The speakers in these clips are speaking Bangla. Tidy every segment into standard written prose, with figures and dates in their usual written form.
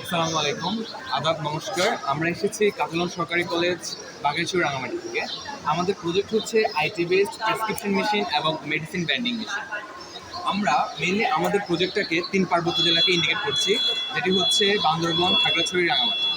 আসসালামু আলাইকুম, আদাব, নমস্কার। আমরা এসেছি কাতালন সরকারি কলেজ বাগেরচর রাঙামাটি থেকে। আমাদের প্রজেক্ট হচ্ছে আইটি বেসড প্রেসক্রিপশন মেশিন এবং মেডিসিন ব্যান্ডিং মেশিন। আমরা মেইনলি আমাদের প্রজেক্টটাকে 3 পার্বত্য জেলাকে ইন্ডিকেট করছি, যেটি হচ্ছে বান্দরবন, খাগড়াছড়ি, রাঙামাটি।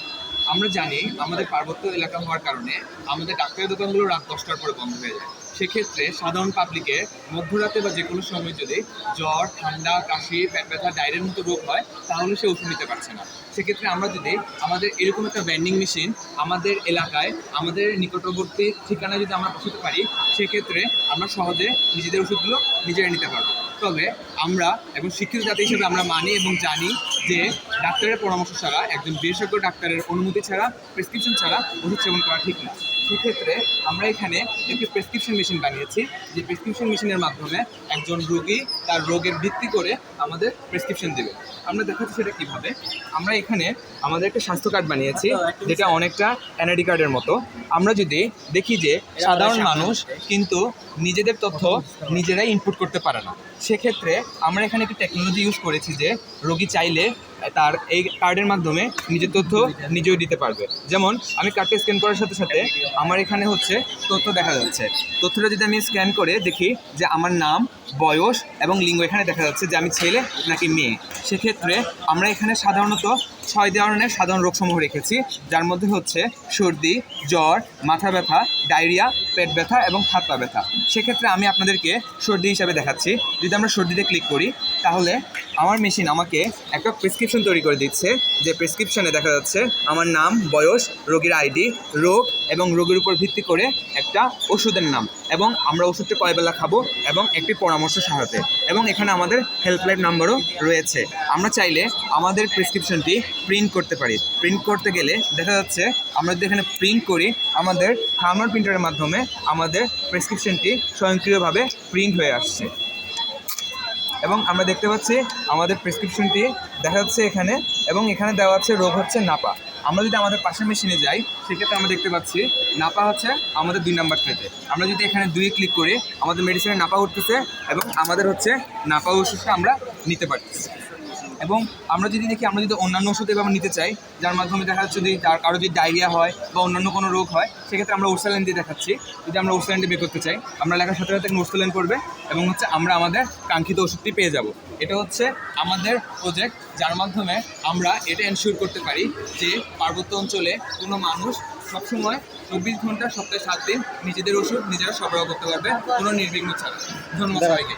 আমরা জানি আমাদের পার্বত্য এলাকা হওয়ার কারণে আমাদের ডাক্তারি দোকানগুলো রাত 10টার পরে বন্ধ হয়ে যায়। সেক্ষেত্রে সাধারণ পাবলিকের মধ্যরাতে বা যে কোনো সময় যদি জ্বর, ঠান্ডা, কাশি, পেট ব্যথা, ডায়রিয়ার মতো রোগ হয়, তাহলে সে ওষুধ নিতে পারছে না। সেক্ষেত্রে আমরা যদি আমাদের এরকম একটা ভেন্ডিং মেশিন আমাদের এলাকায়, আমাদের নিকটবর্তী ঠিকানায় যদি আমরা বসাতে পারি, সেক্ষেত্রে আমরা সহজে নিজেদের ওষুধগুলো নিজেরা নিতে পারবো। তবে আমরা এবং শিক্ষিত জাতি হিসেবে আমরা মানি এবং জানি যে ডাক্তারের পরামর্শ ছাড়া, একজন বিশেষজ্ঞ ডাক্তারের অনুমতি ছাড়া, প্রেসক্রিপশন ছাড়া ওষুধ সেবন করা ঠিক না। সেক্ষেত্রে আমরা এখানে একটি প্রেসক্রিপশন মেশিন বানিয়েছি, যে প্রেসক্রিপশন মেশিনের মাধ্যমে একজন রোগী তার রোগের ভিত্তি করে আমাদের প্রেসক্রিপশন দেবে। আমরা দেখাচ্ছি সেটা কীভাবে। আমরা এখানে আমাদের একটা স্বাস্থ্য কার্ড বানিয়েছি, যেটা অনেকটা এনআইডি কার্ডের মতো। আমরা যদি দেখি যে সাধারণ মানুষ কিন্তু নিজেদের তথ্য নিজেরাই ইনপুট করতে পারে না, সেক্ষেত্রে আমরা এখানে একটি টেকনোলজি ইউজ করেছি যে রোগী চাইলে তার এই কার্ডের মাধ্যমে নিজের তথ্য নিজেও দিতে পারবে। যেমন আমি কার্ডটা স্ক্যান করার সাথে সাথে আমার এখানে হচ্ছে তথ্য দেখা যাচ্ছে। তথ্যটা যদি আমি স্ক্যান করে দেখি যে আমার নাম, বয়স এবং লিঙ্গ এখানে দেখা যাচ্ছে যে আমি ছেলে নাকি মেয়ে। সেক্ষেত্রে আমরা এখানে সাধারণত 6 ধরনের সাধারণ রোগসমূহ রেখেছি, যার মধ্যে হচ্ছে সর্দি, জ্বর, মাথা ব্যথা, ডায়রিয়া, পেট ব্যথা এবং হাত পা ব্যথা। সেক্ষেত্রে আমি আপনাদেরকে সর্দি হিসাবে দেখাচ্ছি। যদি আমরা সর্দিতে ক্লিক করি, তাহলে আমার মেশিন আমাকে একটা প্রেসক্রিপশন তৈরি করে দিচ্ছে, যে প্রেসক্রিপশনে দেখা যাচ্ছে আমার নাম, বয়স, রোগীর আইডি, রোগ এবং রোগের উপর ভিত্তি করে একটা ওষুধের নাম, এবং আমরা ওষুধটা কয় বেলা খাবো এবং একটি পরামর্শ সাহায্যে, এবং এখানে আমাদের হেল্পলাইন নাম্বারও রয়েছে। আমরা চাইলে আমাদের প্রেসক্রিপশনটি প্রিন্ট করতে পারি। প্রিন্ট করতে গেলে দেখা যাচ্ছে আমরা যদি এখানে প্রিন্ট করি, আমাদের থার্মাল প্রিন্টারের মাধ্যমে আমাদের প্রেসক্রিপশনটি স্বয়ংক্রিয়ভাবে প্রিন্ট হয়ে আসছে, এবং আমরা দেখতে পাচ্ছি আমাদের প্রেসক্রিপশনটি দেখা যাচ্ছে এখানে, এবং এখানে দেওয়া আছে রোগ হচ্ছে নাপা। আমরা যদি আমাদের পাশের মেশিনে যাই, সেক্ষেত্রে আমরা দেখতে পাচ্ছি নাপা হচ্ছে আমাদের 2 নাম্বার ট্রেতে। আমরা যদি এখানে 2 ক্লিক করি, আমাদের মেডিসিনের নাপা উঠতেছে এবং আমাদের হচ্ছে নাপা ওষুধটা আমরা নিতে পারতেছি। এবং আমরা যদি দেখি, আমরা যদি অন্যান্য ওষুধ এভাবে নিতে চাই, যার মাধ্যমে দেখা যাচ্ছে যদি কারো যদি ডায়রিয়া হয় বা অন্যান্য কোনো রোগ হয়, সেক্ষেত্রে আমরা ওরসালাইন দিয়ে দেখাচ্ছি। যদি আমরা ওরসালাইনটি বের করতে চাই, আমরা লেখার সাথে সাথে ওরসালাইন করবে এবং হচ্ছে আমরা আমাদের কাঙ্ক্ষিত ওষুধটি পেয়ে যাব। এটা হচ্ছে আমাদের প্রজেক্ট, যার মাধ্যমে আমরা এটা এনশিওর করতে পারি যে পার্বত্য অঞ্চলে কোনো মানুষ সবসময় 24 ঘন্টা সপ্তাহে 7 দিন নিজেদের ওষুধ নিজেরা সরবরাহ করতে পারবে, কোনো নির্বিঘ্ন ছাড়া। ধন্যবাদ সবাইকে।